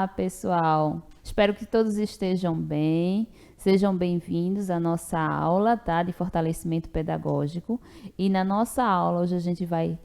Olá, pessoal. Espero que todos estejam bem. Sejam bem-vindos à nossa aula, tá? De fortalecimento pedagógico. E na nossa aula, hoje a gente vai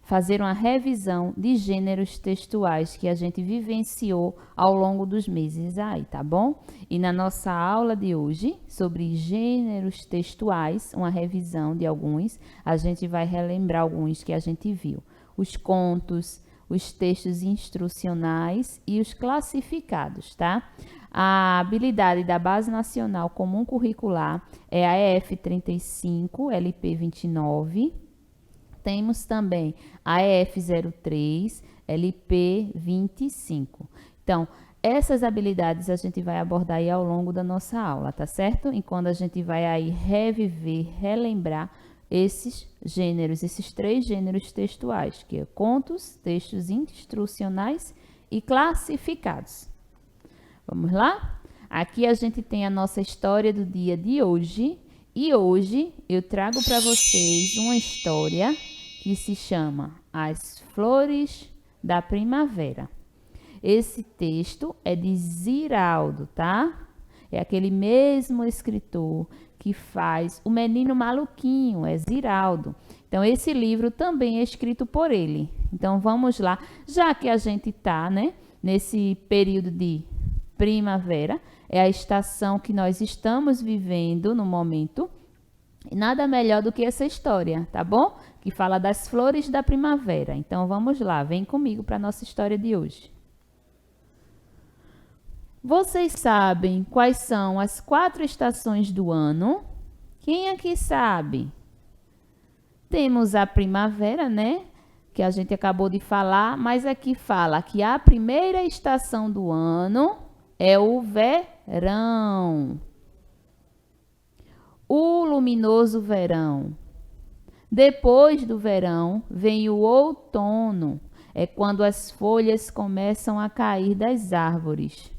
fazer uma revisão de gêneros textuais que a gente vivenciou ao longo dos meses aí, tá bom? E na nossa aula de hoje, sobre gêneros textuais, uma revisão de alguns, a gente vai relembrar alguns que a gente viu. Os contos, os textos instrucionais e os classificados, tá? A habilidade da Base Nacional Comum Curricular é a EF 35, LP 29. Temos também a EF 03, LP 25. Então, essas habilidades a gente vai abordar aí ao longo da nossa aula, tá certo? Enquanto a gente vai aí reviver, relembrar esses gêneros, esses três gêneros textuais, que é contos, textos instrucionais e classificados. Vamos lá? Aqui a gente tem a nossa história do dia de hoje. E hoje eu trago para vocês uma história que se chama As Flores da Primavera. Esse texto é de Ziraldo, tá? É aquele mesmo escritor que faz O Menino Maluquinho, é Ziraldo. Então, esse livro também é escrito por ele. Então, vamos lá. Já que a gente está, né, nesse período de primavera, é a estação que nós estamos vivendo no momento. E nada melhor do que essa história, tá bom? Que fala das flores da primavera. Então, vamos lá. Vem comigo para a nossa história de hoje. Vocês sabem quais são as 4 estações do ano? Quem aqui sabe? Temos a primavera, né? Que a gente acabou de falar, mas aqui fala que a primeira estação do ano é o verão. O luminoso verão. Depois do verão vem o outono. É quando as folhas começam a cair das árvores.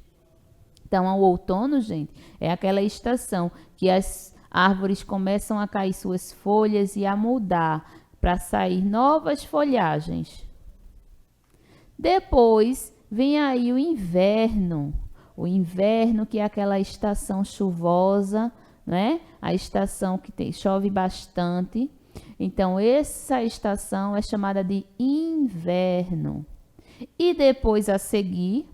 Então, o outono, gente, é aquela estação que as árvores começam a cair suas folhas e a mudar para sair novas folhagens. Depois vem aí o inverno. O inverno, que é aquela estação chuvosa, né? A estação que chove bastante. Então, essa estação é chamada de inverno. E depois a seguir,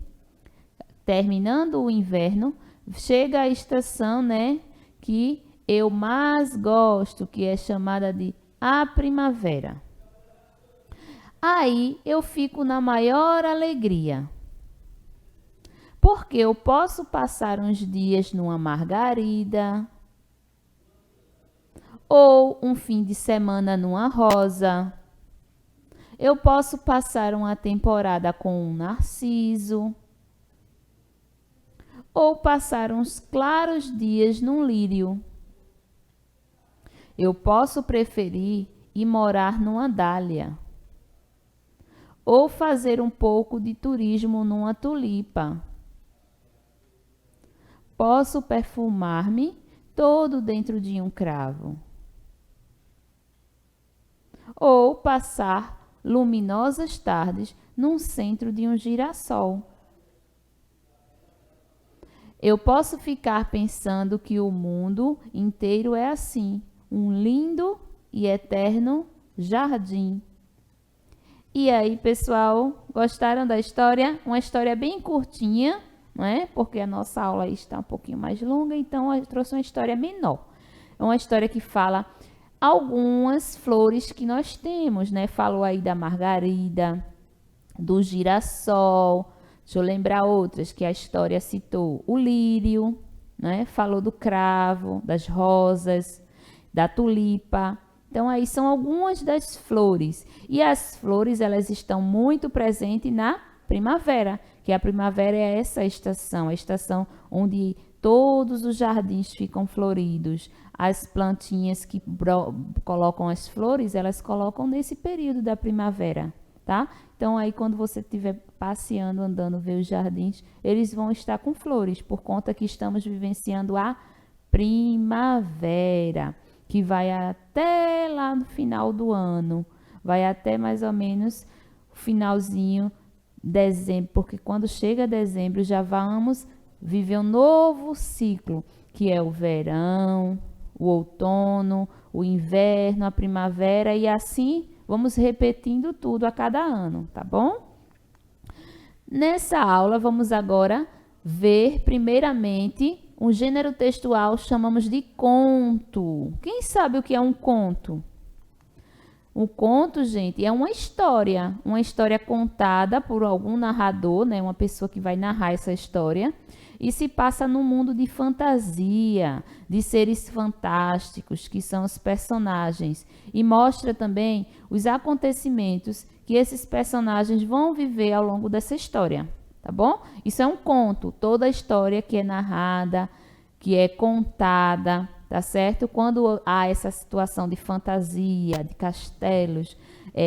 terminando o inverno, chega a estação, né, que eu mais gosto, que é chamada de a primavera. Aí eu fico na maior alegria, porque eu posso passar uns dias numa margarida, ou um fim de semana numa rosa. Eu posso passar uma temporada com um narciso, ou passar uns claros dias num lírio. Eu posso preferir ir morar numa dália, ou fazer um pouco de turismo numa tulipa. Posso perfumar-me todo dentro de um cravo, ou passar luminosas tardes num centro de um girassol. Eu posso ficar pensando que o mundo inteiro é assim, um lindo e eterno jardim. E aí, pessoal, gostaram da história? Uma história bem curtinha, não é? Porque a nossa aula está um pouquinho mais longa, então eu trouxe uma história menor. É uma história que fala algumas flores que nós temos, né? Falou aí da margarida, do girassol. Deixa eu lembrar outras que a história citou. O lírio, né? Falou do cravo, das rosas, da tulipa. Então, aí são algumas das flores. E as flores, elas estão muito presentes na primavera, que a primavera é essa estação, a estação onde todos os jardins ficam floridos. As plantinhas que colocam as flores, elas colocam nesse período da primavera, tá? Então, aí quando você estiver passeando, andando, ver os jardins, eles vão estar com flores, por conta que estamos vivenciando a primavera, que vai até lá no final do ano, vai até mais ou menos o finalzinho dezembro, porque quando chega dezembro já vamos viver um novo ciclo, que é o verão, o outono, o inverno, a primavera e assim vamos repetindo tudo a cada ano, tá bom? Nessa aula vamos agora ver primeiramente um gênero textual chamamos de conto. Quem sabe o que é um conto? Um conto, gente, é uma história contada por algum narrador, né, uma pessoa que vai narrar essa história, e se passa num mundo de fantasia, de seres fantásticos, que são os personagens, e mostra também os acontecimentos que esses personagens vão viver ao longo dessa história, tá bom? Isso é um conto, toda a história que é narrada, que é contada, tá certo? Quando há essa situação de fantasia, de castelos,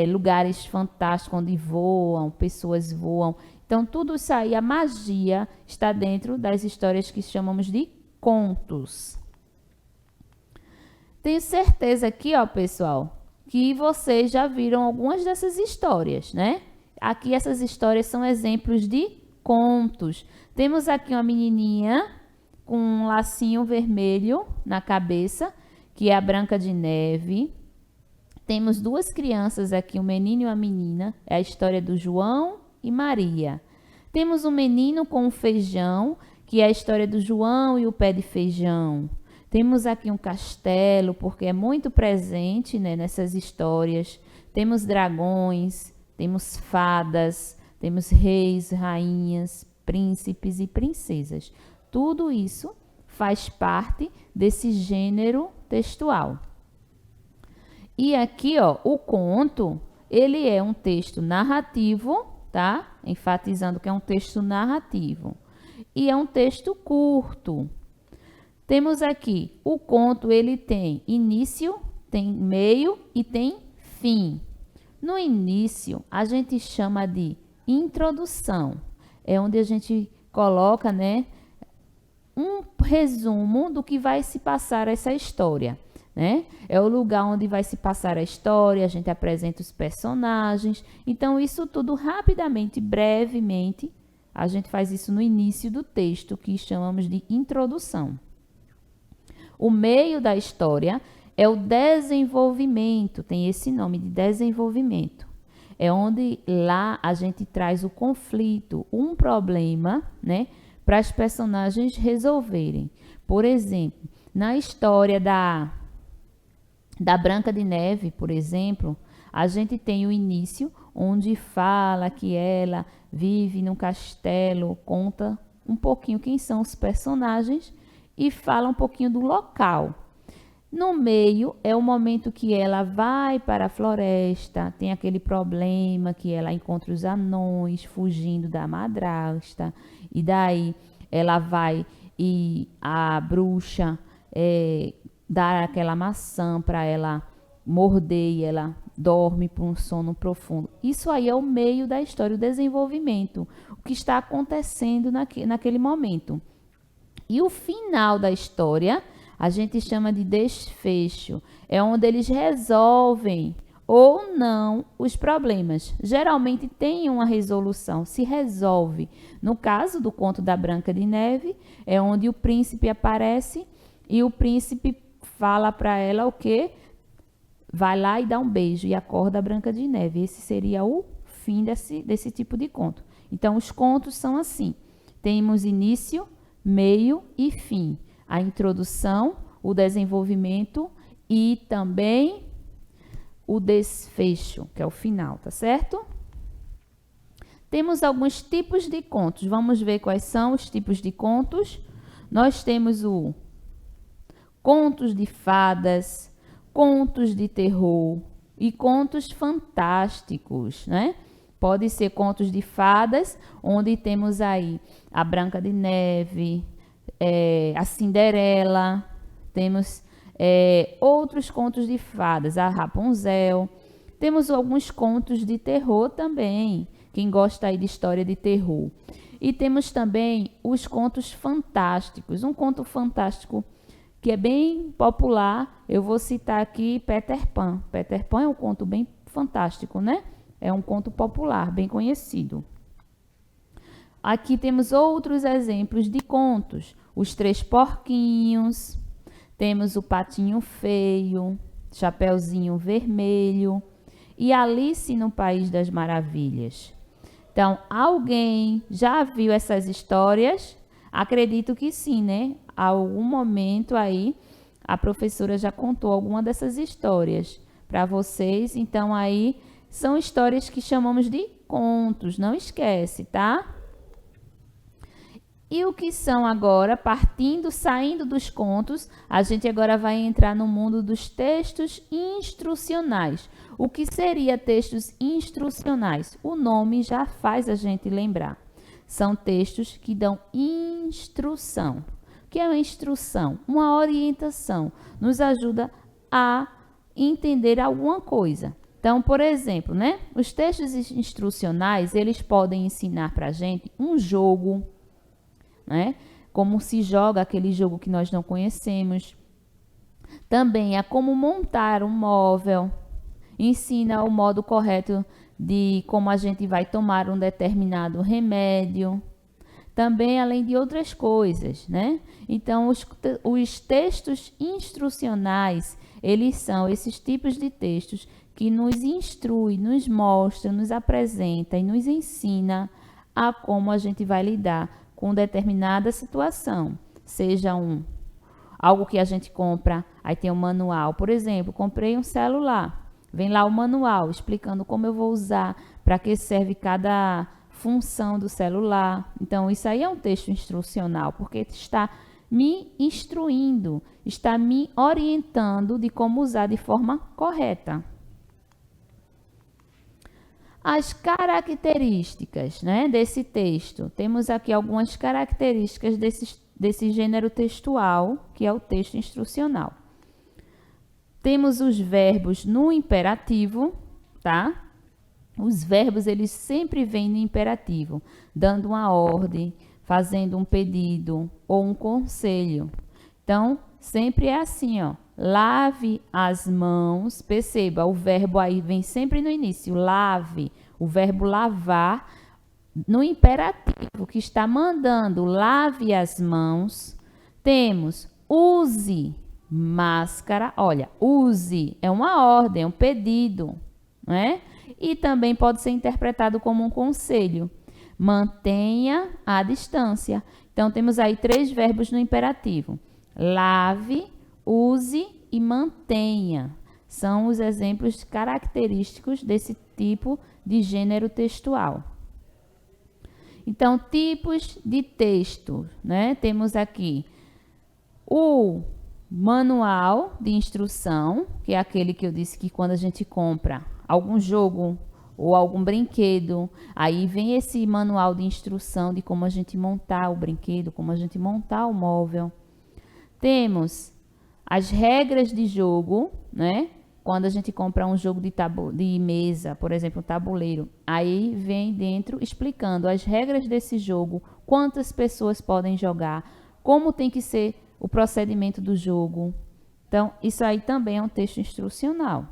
lugares fantásticos onde voam, pessoas voam. Então, tudo isso aí, a magia está dentro das histórias que chamamos de contos. Tenho certeza aqui, ó, pessoal, que vocês já viram algumas dessas histórias, né? Aqui essas histórias são exemplos de contos. Temos aqui uma menininha com um lacinho vermelho na cabeça, que é a Branca de Neve. Temos duas crianças aqui, um menino e uma menina. É a história do João e Maria. Temos um menino com um feijão, que é a história do João e o pé de feijão. Temos aqui um castelo, porque é muito presente, né, nessas histórias. Temos dragões, temos fadas, temos reis, rainhas, príncipes e princesas. Tudo isso faz parte desse gênero textual. E aqui, ó, o conto, ele é um texto narrativo, tá? Enfatizando que é um texto narrativo. E é um texto curto. Temos aqui, o conto, ele tem início, tem meio e tem fim. No início, a gente chama de introdução. É onde a gente coloca, né, um resumo do que vai se passar essa história, né? É o lugar onde vai se passar a história, a gente apresenta os personagens. Então, isso tudo rapidamente, brevemente, a gente faz isso no início do texto, que chamamos de introdução. O meio da história é o desenvolvimento, tem esse nome de desenvolvimento. É onde lá a gente traz o conflito, um problema, né, para as personagens resolverem. Por exemplo, na história da Branca de Neve, por exemplo, a gente tem o início, onde fala que ela vive num castelo, conta um pouquinho quem são os personagens e fala um pouquinho do local. No meio é o momento que ela vai para a floresta, tem aquele problema que ela encontra os anões fugindo da madrasta, e daí ela vai e a bruxa dá aquela maçã para ela morder e ela dorme por um sono profundo. Isso aí é o meio da história, o desenvolvimento, o que está acontecendo naquele momento. E o final da história a gente chama de desfecho. É onde eles resolvem ou não os problemas. Geralmente tem uma resolução, se resolve. No caso do conto da Branca de Neve, é onde o príncipe aparece e o príncipe fala para ela o quê? Vai lá e dá um beijo e acorda a Branca de Neve. Esse seria o fim desse tipo de conto. Então, os contos são assim. Temos início, meio e fim. A introdução, o desenvolvimento e também o desfecho, que é o final, tá certo? Temos alguns tipos de contos. Vamos ver quais são os tipos de contos. Nós temos o contos de fadas, contos de terror e contos fantásticos, né? Pode ser contos de fadas, onde temos aí a Branca de Neve, a Cinderela, temos outros contos de fadas, a Rapunzel. Temos alguns contos de terror também, quem gosta aí de história de terror. E temos também os contos fantásticos. Um conto fantástico que é bem popular, eu vou citar aqui Peter Pan. Peter Pan é um conto bem fantástico, né? É um conto popular, bem conhecido. Aqui temos outros exemplos de contos. Os Três Porquinhos, temos o Patinho Feio, Chapeuzinho Vermelho e Alice no País das Maravilhas. Então, alguém já viu essas histórias? Acredito que sim, né? A algum momento aí a professora já contou alguma dessas histórias para vocês. Então, aí são histórias que chamamos de contos, não esquece, tá? E o que são agora, saindo dos contos, a gente agora vai entrar no mundo dos textos instrucionais. O que seria textos instrucionais? O nome já faz a gente lembrar. São textos que dão instrução. O que é uma instrução? Uma orientação. Nos ajuda a entender alguma coisa. Então, por exemplo, né? Os textos instrucionais, eles podem ensinar para a gente um jogo, né? Como se joga aquele jogo que nós não conhecemos. Também é como montar um móvel. Ensina o modo correto de como a gente vai tomar um determinado remédio. Também, além de outras coisas, né? Então, os textos instrucionais, eles são esses tipos de textos que nos instrui, nos mostra, nos apresenta e nos ensina a como a gente vai lidar com determinada situação, seja algo que a gente compra, aí tem um manual. Por exemplo, comprei um celular, vem lá o manual explicando como eu vou usar, para que serve cada função do celular. Então, isso aí é um texto instrucional, porque está me instruindo, está me orientando de como usar de forma correta. As características, né, desse texto. Temos aqui algumas características desse gênero textual, que é o texto instrucional. Temos os verbos no imperativo, tá? Os verbos, eles sempre vêm no imperativo, dando uma ordem, fazendo um pedido ou um conselho. Então, sempre é assim, ó. Lave as mãos. Perceba, o verbo aí vem sempre no início. Lave, o verbo lavar, no imperativo, que está mandando lave as mãos. Temos use máscara. Olha, use é uma ordem, é um pedido, não é? E também pode ser interpretado como um conselho. Mantenha a distância. Então, temos aí 3 verbos no imperativo. Lave, use e mantenha. São os exemplos característicos desse tipo de gênero textual. Então, tipos de texto, né? Temos aqui o manual de instrução, que é aquele que eu disse que quando a gente compra algum jogo ou algum brinquedo, aí vem esse manual de instrução de como a gente montar o brinquedo, como a gente montar o móvel. Temos as regras de jogo, né? Quando a gente compra um jogo de mesa, por exemplo, um tabuleiro, aí vem dentro explicando as regras desse jogo, quantas pessoas podem jogar, como tem que ser o procedimento do jogo. Então, isso aí também é um texto instrucional.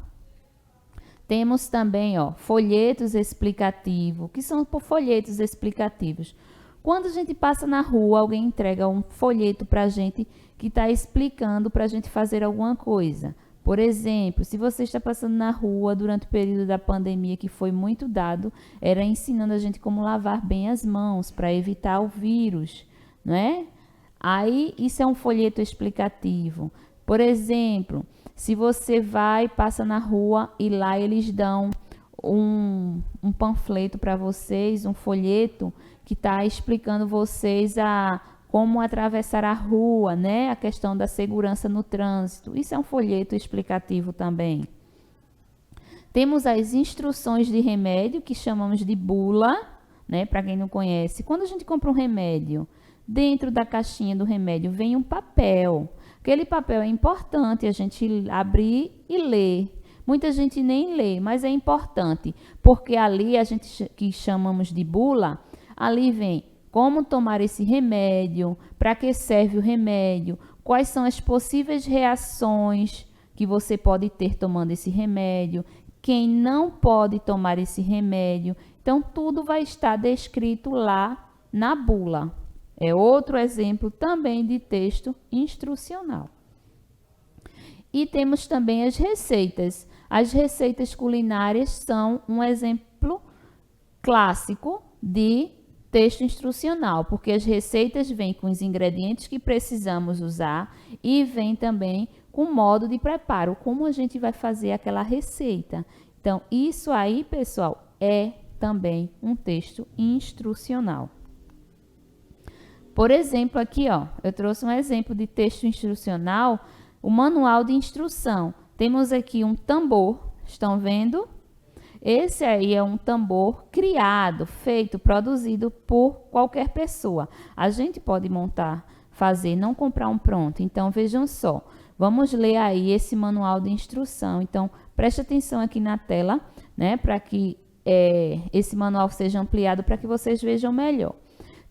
Temos também, ó, folhetos explicativos. O que são folhetos explicativos? Quando a gente passa na rua, alguém entrega um folheto para a gente que está explicando para a gente fazer alguma coisa. Por exemplo, se você está passando na rua durante o período da pandemia, que foi muito dado, era ensinando a gente como lavar bem as mãos para evitar o vírus, não é? Aí, isso é um folheto explicativo. Por exemplo, se você passa na rua e lá eles dão um panfleto para vocês, um folheto que está explicando vocês como atravessar a rua, né? A questão da segurança no trânsito. Isso é um folheto explicativo também. Temos as instruções de remédio, que chamamos de bula, né? Para quem não conhece. Quando a gente compra um remédio, dentro da caixinha do remédio vem um papel. Aquele papel é importante a gente abrir e ler. Muita gente nem lê, mas é importante, porque ali a gente que chamamos de bula, ali vem como tomar esse remédio, para que serve o remédio, quais são as possíveis reações que você pode ter tomando esse remédio, quem não pode tomar esse remédio. Então, tudo vai estar descrito lá na bula. É outro exemplo também de texto instrucional. E temos também as receitas. As receitas culinárias são um exemplo clássico de texto instrucional, porque as receitas vêm com os ingredientes que precisamos usar e vêm também com o modo de preparo, como a gente vai fazer aquela receita. Então, isso aí, pessoal, é também um texto instrucional. Por exemplo, aqui, ó, eu trouxe um exemplo de texto instrucional, o manual de instrução. Temos aqui um tambor, estão vendo? Esse aí é um tambor criado, feito, produzido por qualquer pessoa. A gente pode montar, fazer, não comprar um pronto. Então, vejam só, vamos ler aí esse manual de instrução. Então, preste atenção aqui na tela, né, para que esse manual seja ampliado para que vocês vejam melhor.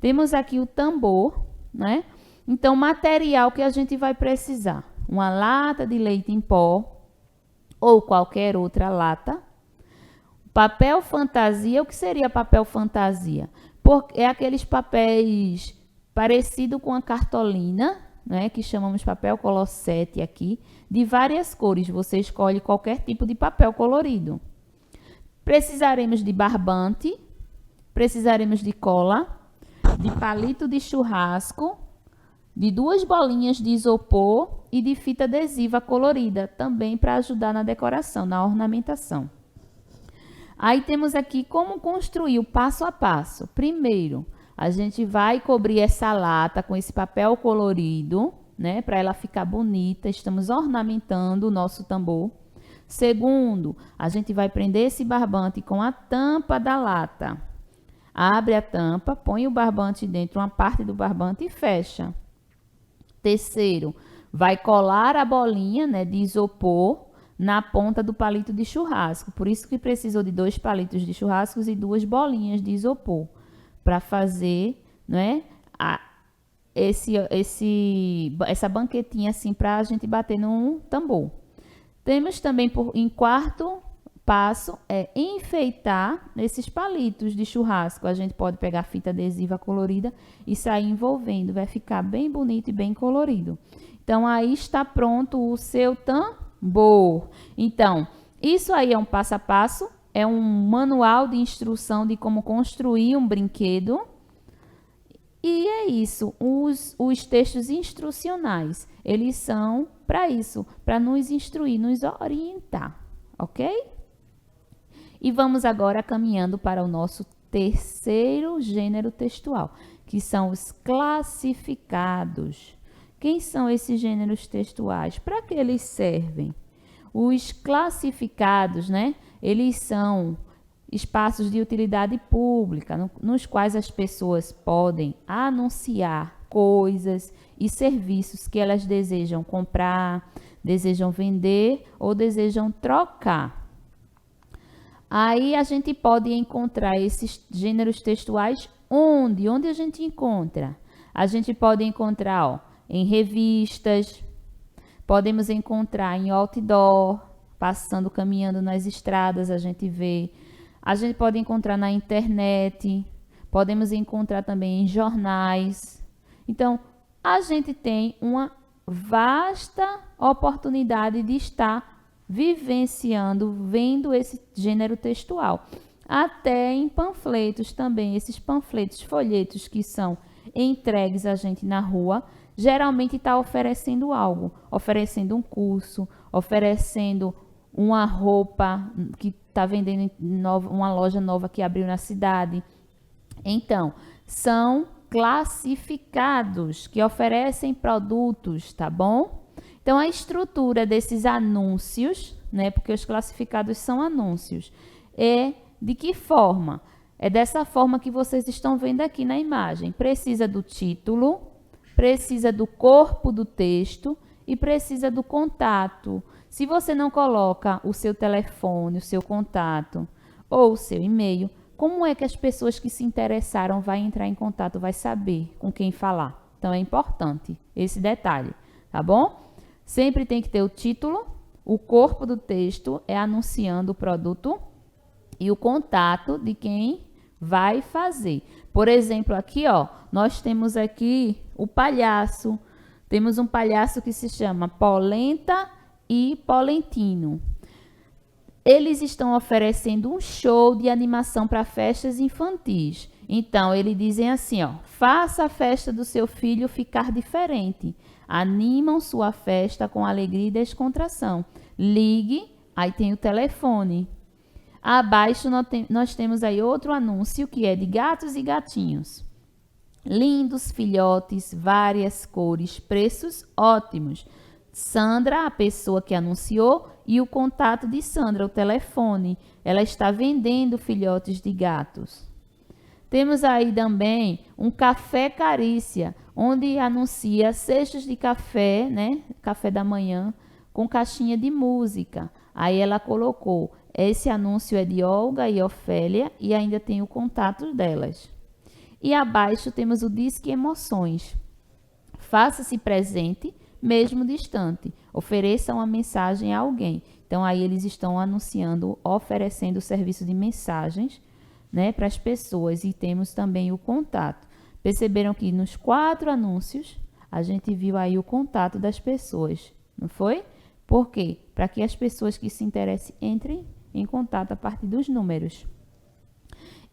Temos aqui o tambor, né? Então, material que a gente vai precisar. Uma lata de leite em pó ou qualquer outra lata. Papel fantasia, o que seria papel fantasia? É aqueles papéis parecido com a cartolina, né? Que chamamos papel colossete aqui, de várias cores. Você escolhe qualquer tipo de papel colorido. Precisaremos de barbante, precisaremos de cola, de palito de churrasco, de 2 bolinhas de isopor e de fita adesiva colorida, também para ajudar na decoração, na ornamentação. Aí temos aqui como construir o passo a passo. Primeiro, a gente vai cobrir essa lata com esse papel colorido, né, para ela ficar bonita. Estamos ornamentando o nosso tambor. Segundo, a gente vai prender esse barbante com a tampa da lata. Abre a tampa, põe o barbante dentro, uma parte do barbante e fecha. Terceiro, vai colar a bolinha, né, de isopor na ponta do palito de churrasco. Por isso que precisou de 2 palitos de churrasco e 2 bolinhas de isopor para fazer, né, essa banquetinha assim para a gente bater no tambor. Temos também em quarto passo enfeitar esses palitos de churrasco. A gente pode pegar fita adesiva colorida e sair envolvendo, vai ficar bem bonito e bem colorido. Então aí está pronto o seu tambor. Então, isso aí é um passo a passo, é um manual de instrução de como construir um brinquedo. E é isso, os textos instrucionais, eles são para isso, para nos instruir, nos orientar, ok? E vamos agora caminhando para o nosso terceiro gênero textual, que são os classificados. Quem são esses gêneros textuais? Para que eles servem? Os classificados, né? Eles são espaços de utilidade pública, nos quais as pessoas podem anunciar coisas e serviços que elas desejam comprar, desejam vender ou desejam trocar. Aí a gente pode encontrar esses gêneros textuais onde? Onde a gente encontra? A gente pode encontrar, ó, em revistas, podemos encontrar em outdoor, passando, caminhando nas estradas, a gente vê. A gente pode encontrar na internet, podemos encontrar também em jornais. Então, a gente tem uma vasta oportunidade de estar vivenciando, vendo esse gênero textual. Até em panfletos também, esses panfletos, folhetos que são entregues a gente na rua, geralmente está oferecendo algo, oferecendo um curso, oferecendo uma roupa que está vendendo em uma loja nova que abriu na cidade. Então, são classificados que oferecem produtos, tá bom? Então, a estrutura desses anúncios, né, porque os classificados são anúncios, é de que forma? É dessa forma que vocês estão vendo aqui na imagem. Precisa do título, precisa do corpo do texto e precisa do contato. Se você não coloca o seu telefone, o seu contato ou o seu e-mail, como é que as pessoas que se interessaram vão entrar em contato, vai saber com quem falar? Então, é importante esse detalhe, tá bom? Sempre tem que ter o título, o corpo do texto é anunciando o produto e o contato de quem vai fazer. Por exemplo, aqui, ó, nós temos aqui o palhaço. Temos um palhaço que se chama Polenta e Polentino. Eles estão oferecendo um show de animação para festas infantis. Então, eles dizem assim, ó, faça a festa do seu filho ficar diferente. Animam sua festa com alegria e descontração. Ligue, aí tem o telefone. Abaixo nós temos aí outro anúncio que é de gatos e gatinhos. Lindos filhotes, várias cores, preços ótimos. Sandra, a pessoa que anunciou, e o contato de Sandra, o telefone. Ela está vendendo filhotes de gatos. Temos aí também um Café Carícia, onde anuncia cestos de café, né? Café da manhã, com caixinha de música. Aí ela colocou, esse anúncio é de Olga e Ofélia e ainda tem o contato delas. E abaixo temos o Disque Emoções. Faça-se presente, mesmo distante. Ofereça uma mensagem a alguém. Então, aí eles estão anunciando, oferecendo o serviço de mensagens, né, para as pessoas. E temos também o contato. Perceberam que nos 4 anúncios, a gente viu aí o contato das pessoas, não foi? Por quê? Para que as pessoas que se interessem entrem em contato a partir dos números.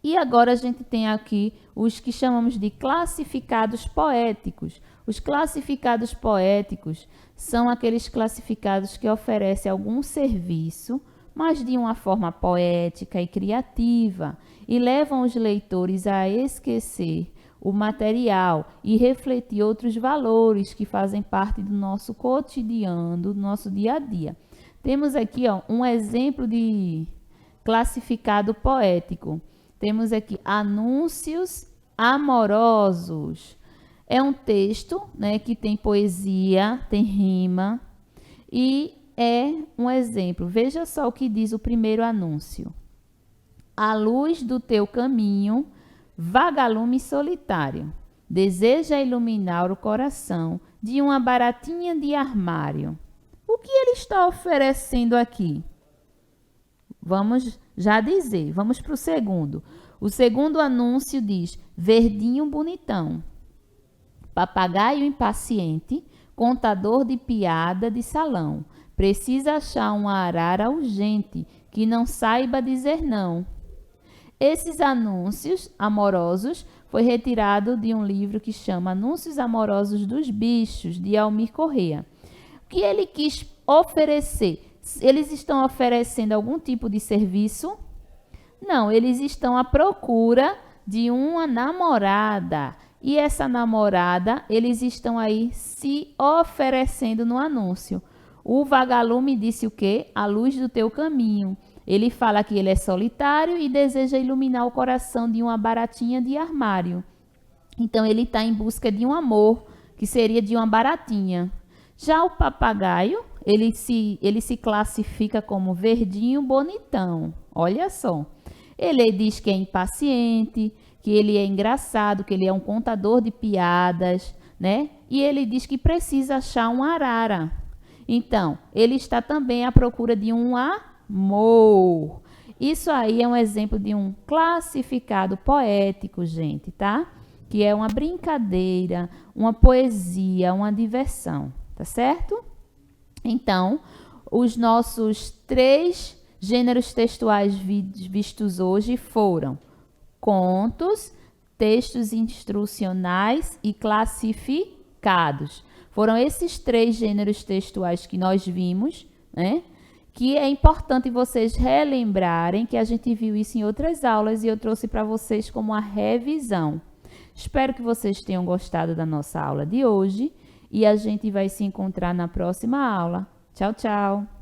E agora a gente tem aqui os que chamamos de classificados poéticos. Os classificados poéticos são aqueles classificados que oferecem algum serviço, mas de uma forma poética e criativa, e levam os leitores a esquecer o material e refletir outros valores que fazem parte do nosso cotidiano, do nosso dia a dia. Temos aqui, ó, um exemplo de classificado poético. Temos aqui anúncios amorosos. É um texto, né, que tem poesia, tem rima e é um exemplo. Veja só o que diz o primeiro anúncio. A luz do teu caminho, vagalume solitário, deseja iluminar o coração de uma baratinha de armário. O que ele está oferecendo aqui? Vamos já dizer, vamos para o segundo. O segundo anúncio diz, verdinho bonitão, papagaio impaciente, contador de piada de salão, precisa achar uma arara urgente, que não saiba dizer não. Esses anúncios amorosos foi retirado de um livro que chama Anúncios Amorosos dos Bichos, de Almir Corrêa. O que ele quis oferecer? Eles estão oferecendo algum tipo de serviço? Não, eles estão à procura de uma namorada. E essa namorada, eles estão aí se oferecendo no anúncio. O vagalume disse o quê? A luz do teu caminho. Ele fala que ele é solitário e deseja iluminar o coração de uma baratinha de armário. Então, ele está em busca de um amor, que seria de uma baratinha. Já o papagaio, ele se classifica como verdinho bonitão. Olha só. Ele diz que é impaciente, que ele é engraçado, que ele é um contador de piadas, né? E ele diz que precisa achar uma arara. Então, ele está também à procura de um amor. Isso aí é um exemplo de um classificado poético, gente, tá? Que é uma brincadeira, uma poesia, uma diversão, tá certo? Então, os nossos 3 gêneros textuais vistos hoje foram contos, textos instrucionais e classificados. Foram esses 3 gêneros textuais que nós vimos, né? Que é importante vocês relembrarem, que a gente viu isso em outras aulas e eu trouxe para vocês como uma revisão. Espero que vocês tenham gostado da nossa aula de hoje e a gente vai se encontrar na próxima aula. Tchau, tchau!